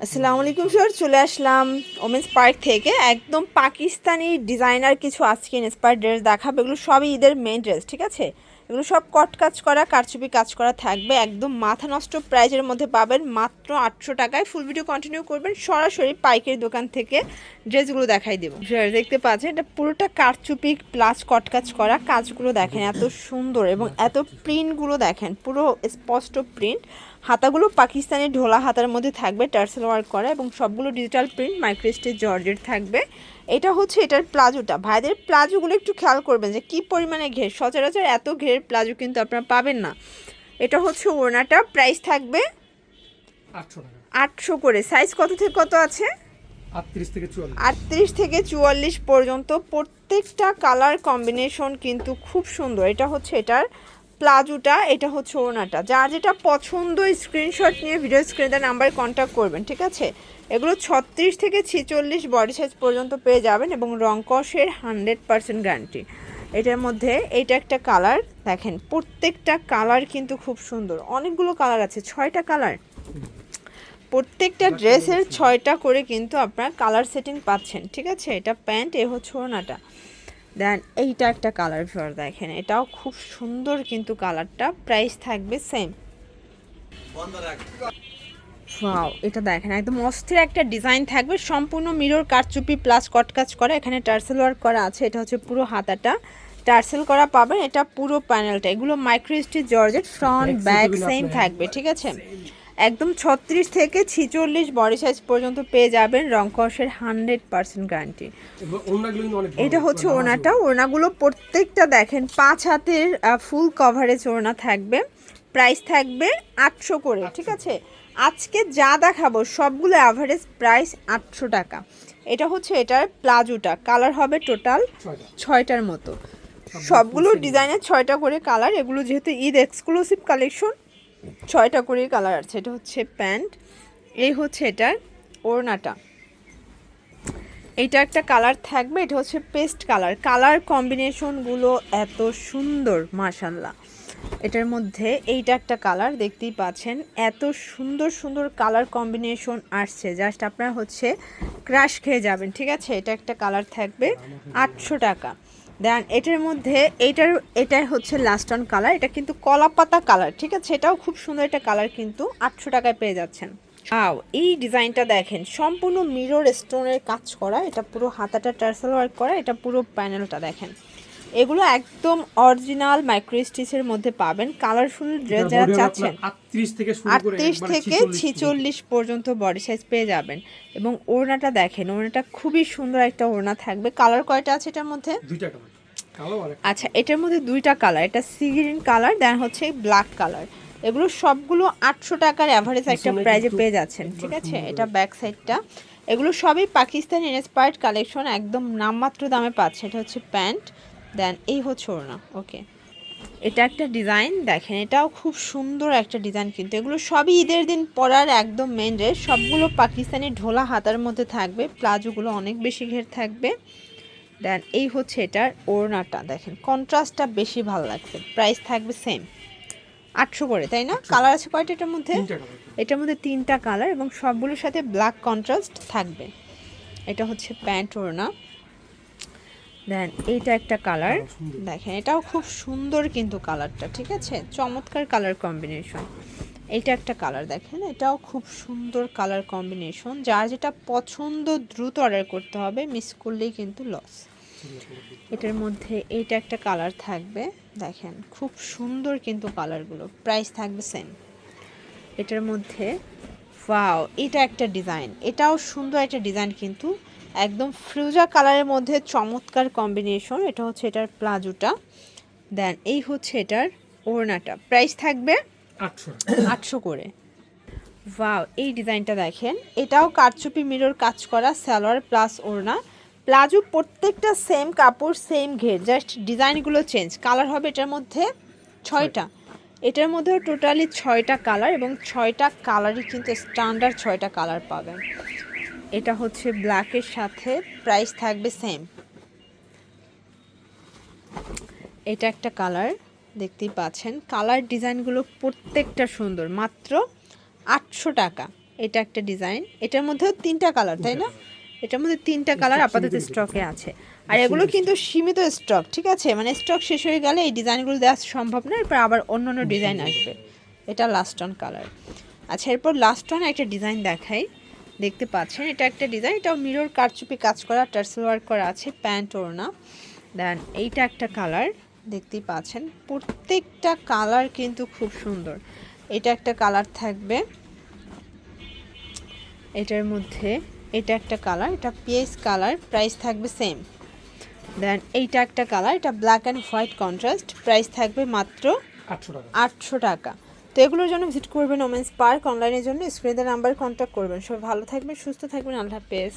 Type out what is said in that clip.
আসসালামু আলাইকুম স্যার, চলে আসলাম ওমেন্স পার্ক থেকে। একদম পাকিস্তানি ডিজাইনার কিছু আজকে ইন্সপায়ার্ড ড্রেস দেখাবো। এগুলো সবই ঈদের মেন ড্রেস, ঠিক আছে? এগুলো সব কট কাজ করা, কারচুপি কাজ করা থাকবে। একদম মাথা নষ্ট প্রাইজের মধ্যে পাবেন মাত্র 800 টাকায়। ফুল ভিডিও কন্টিনিউ করবেন, সরাসরি পাইকারি দোকান থেকে ড্রেসগুলো দেখাই দেবো। দেখতে পাচ্ছেন এটা পুরোটা কারচুপি প্লাস কট কাজ করা। কাজগুলো দেখেন এত সুন্দর এবং এত প্রিন্টগুলো দেখেন পুরো স্পষ্ট প্রিন্ট। হাতাগুলো পাকিস্তানি ঢোলা হাতার মধ্যে থাকবে, টার্সেল ওয়ার্ক করা এবং সবগুলো ডিজিটাল প্রিন্ট মাইক্রোস্টেজ জর্জেট থাকবে। এটা হচ্ছে এটার প্লাজোটা। ভাইদের প্লাজোগুলো একটু খেয়াল করবেন যে কী পরিমাণে ঘের। সচরাচর এত ঘের প্লাজো কিন্তু আপনারা পাবেন না। এটা হচ্ছে ওড়নাটা, প্রাইস থাকবে 800 করে। সাইজ কত থেকে কত আছে? 38 থেকে 44 পর্যন্ত। প্রত্যেকটা কালার কম্বিনেশন কিন্তু খুব সুন্দর। এটা হচ্ছে এটার প্লাজোটা, এটা হচ্ছে ওড়নাটা। যার যেটা পছন্দ স্ক্রিনশট নিয়ে ভিডিও স্ক্রিনে নাম্বারে কন্ট্যাক্ট করবেন, ঠিক আছে? এগুলো 36 থেকে 46 বডি সাইজ পর্যন্ত পেয়ে যাবেন এবং রং কষের 100% গ্যারান্টি। এটার মধ্যে এইটা একটা কালার দেখেন, প্রত্যেকটা কালার কিন্তু খুব সুন্দর। অনেকগুলো কালার আছে, 6টা কালার। প্রত্যেকটা ড্রেসের 6টা করে কিন্তু আপনার কালার সেটিং পাচ্ছেন, ঠিক আছে? এটা প্যান্ট, এ হচ্ছে ওড়নাটা। দেন এইটা একটা কালার ফিওর দেখেন, এটাও খুব সুন্দর কিন্তু কালারটা। প্রাইস থাকবে সেম। ওয়াও, এটা দেখেন একদম অস্থির একটা ডিজাইন থাকবে। সম্পূর্ণ মিরর কারচুপি প্লাস কট কাজ করা, এখানে টার্সেল ওয়ার্ক করা আছে। এটা হচ্ছে পুরো হাতাটা টার্সেল করা পাবেন, এটা পুরো প্যানেলটা। এগুলো micro stitch georgette, front back same থাকবে, ঠিক আছে? একদম 36 থেকে 46 বডি সাইজ পর্যন্ত পেয়ে যাবেন, রং কষের 100% গ্যারান্টি। এটা হচ্ছে ওড়নাটা। ওড়নাগুলো প্রত্যেকটা দেখেন 5 হাতের ফুল কভারেজ ওড়না থাকবে। প্রাইস থাকবে 800 করে, ঠিক আছে? আজকে যা দেখাবো সবগুলো অ্যাভারেজ প্রাইস 800 টাকা। এটা হচ্ছে এটার প্লাজোটা, কালার হবে টোটাল 6টার মতো। সবগুলো ডিজাইনের 6টা করে কালার। এগুলো যেহেতু ঈদ এক্সক্লুসিভ কালেকশন, 6টা করে কালার আছে। এটা হচ্ছে প্যান্ট, এই হচ্ছে এটার ওড়নাটা। এইটা একটা কালার থাকবে, এটা হচ্ছে পেস্ট কালার। কালার কম্বিনেশনগুলো এত সুন্দর মাশাল্লাহ। এটার মধ্যে এইটা একটা কালার দেখতেই পাচ্ছেন, এত সুন্দর সুন্দর কালার কম্বিনেশন আসছে, জাস্ট আপনারা হচ্ছে ক্রাশ খেয়ে যাবেন, ঠিক আছে? এটা একটা কালার থাকবে 800 টাকা। দেন এটার মধ্যে এটাই হচ্ছে লাস্ট অন কালার। এটা কিন্তু কলা পাতা কালার, ঠিক আছে? এটাও খুব সুন্দর একটা কালার, কিন্তু 800 টাকায় পেয়ে যাচ্ছেন। এই ডিজাইনটা দেখেন, সম্পূর্ণ মিরর স্টোনের কাজ করা। এটা পুরো হাতাটা টার্সেল ওয়ার্ক করা, এটা পুরো প্যানেলটা দেখেন। এগুলো একদম অরিজিনাল মাইক্রো স্টিচের মধ্যে পাবেন। কালারফুল ড্রেস যারা চাচ্ছেন 38 থেকে 46 পর্যন্ত বডি সাইজ পেয়ে যাবেন। এবং ওড়নাটা দেখেন, ওড়নাটা খুবই সুন্দর একটা ওড়না থাকবে। কালার কয়টা আছে এটার মধ্যে? আচ্ছা, এটার মধ্যে 2টা কালার, এটা সি গ্রিন কালার, দেন হচ্ছে ব্ল্যাক কালার। এগুলো সবগুলো 800 টাকার অ্যাভারেজ একটা প্রাইজে পেয়ে যাচ্ছেন, ঠিক আছে? এটা ব্যাক সাইডটা। এগুলো সবই পাকিস্তানি ইন্সপায়ার্ড কালেকশন, একদম নামমাত্র দামে পাচ্ছে। এটা হচ্ছে প্যান্ট, দেন এই হচ্ছে ওড়না। ওকে, এটা একটা ডিজাইন দেখেন, এটাও খুব সুন্দর একটা ডিজাইন। কিন্তু এগুলো সবই ঈদের দিন পরার একদম মেন ড্রেস। সবগুলো পাকিস্তানি ঢোলা হাতার মধ্যে থাকবে, প্লাজোগুলো অনেক বেশি ঘের থাকবে। দেন এই হচ্ছে এটার ওড়নাটা দেখেন, কন্ট্রাস্টটা বেশি ভালো লাগছে। প্রাইস থাকবে সেম 800 করে, তাই না? কালার আছে কয়টা এটার মধ্যে? এটার মধ্যে 3টা কালার এবং সবগুলোর সাথে ব্ল্যাক কন্ট্রাস্ট থাকবে। এটা হচ্ছে প্যান্ট ওড়না। দেন এইটা একটা কালার দেখেন, এটাও খুব সুন্দর কিন্তু কালারটা, ঠিক আছে? চমৎকার কালার কম্বিনেশন। এইটা একটা কালার দেখেন, এটাও খুব সুন্দর কালার কম্বিনেশন। যার যেটা পছন্দ দ্রুত অর্ডার করতে হবে, মিস করলেই কিন্তু লস। এটার মধ্যে এইটা একটা কালার থাকবে দেখেন, খুব সুন্দর কিন্তু কালারগুলো। প্রাইস থাকবে সেম। এটার মধ্যে ওয়াও, এটা একটা ডিজাইন, এটাও সুন্দর একটা ডিজাইন, কিন্তু একদম ফ্রুজা কালারের মধ্যে চমৎকার কম্বিনেশন। এটা হচ্ছে এটার প্লাজোটা, দেন এই হচ্ছে এটার ওড়নাটা। প্রাইস থাকবে 800 করে। ওয়াও, এই ডিজাইনটা দেখেন, এটাও কারচুপি মিরর কাজ করা, সালোয়ার প্লাস ওড়না। প্লাজো প্রত্যেকটা সেম কাপড়, সেম ঘের, জাস্ট ডিজাইনগুলো চেঞ্জ। কালার হবে এটার মধ্যে 6টা। এটার মধ্যেও টোটালি 6টা কালার এবং 6টা কালারই কিন্তু স্ট্যান্ডার্ড 6টা কালার পাবেন। এটা হচ্ছে ব্ল্যাকের সাথে, প্রাইস থাকবে সেম। এটা একটা কালার দেখতেই পাচ্ছেন, কালার ডিজাইনগুলো প্রত্যেকটা সুন্দর। মাত্র 800 টাকা। এটা একটা ডিজাইন, এটার মধ্যেও 3টা কালার, তাই না? এটার মধ্যে 3টা কালার আপাতত স্টকে আছে। আর এগুলো কিন্তু সীমিত স্টক, ঠিক আছে? মানে স্টক শেষ হয়ে গেলে এই ডিজাইনগুলো দেওয়া সম্ভব না, এরপর আবার অন্য অন্য ডিজাইন আসবে। এটা লাস্ট অন কালার। আচ্ছা, এরপর লাস্ট অন একটা ডিজাইন দেখাই, দেখতে পাচ্ছেন এটা একটা ডিজাইন, এটাও মিরর কারচুপি কাজ করা, টার্সেল ওয়ার্ক করা আছে, প্যান্ট ওড়না। দেন এইটা একটা কালার, দেখতেই পাচ্ছেন প্রত্যেকটা কালার কিন্তু খুব সুন্দর। এটা একটা কালার থাকবে, এটার মধ্যে এটা একটা কালার, এটা পিএস কালার, প্রাইস থাকবে সেম। দেন এইটা একটা কালার, এটা black and white contrast, price থাকবে মাত্র 800 টাকা। তো এগুলোর জন্য ভিজিট করবেন ওমেন্স পার্ক, অনলাইনের জন্য স্ক্রিনে নাম্বার কন্ট্যাক্ট করবেন। সবাই ভালো থাকবেন, সুস্থ থাকবেন, আল্লাহ হাফেজ।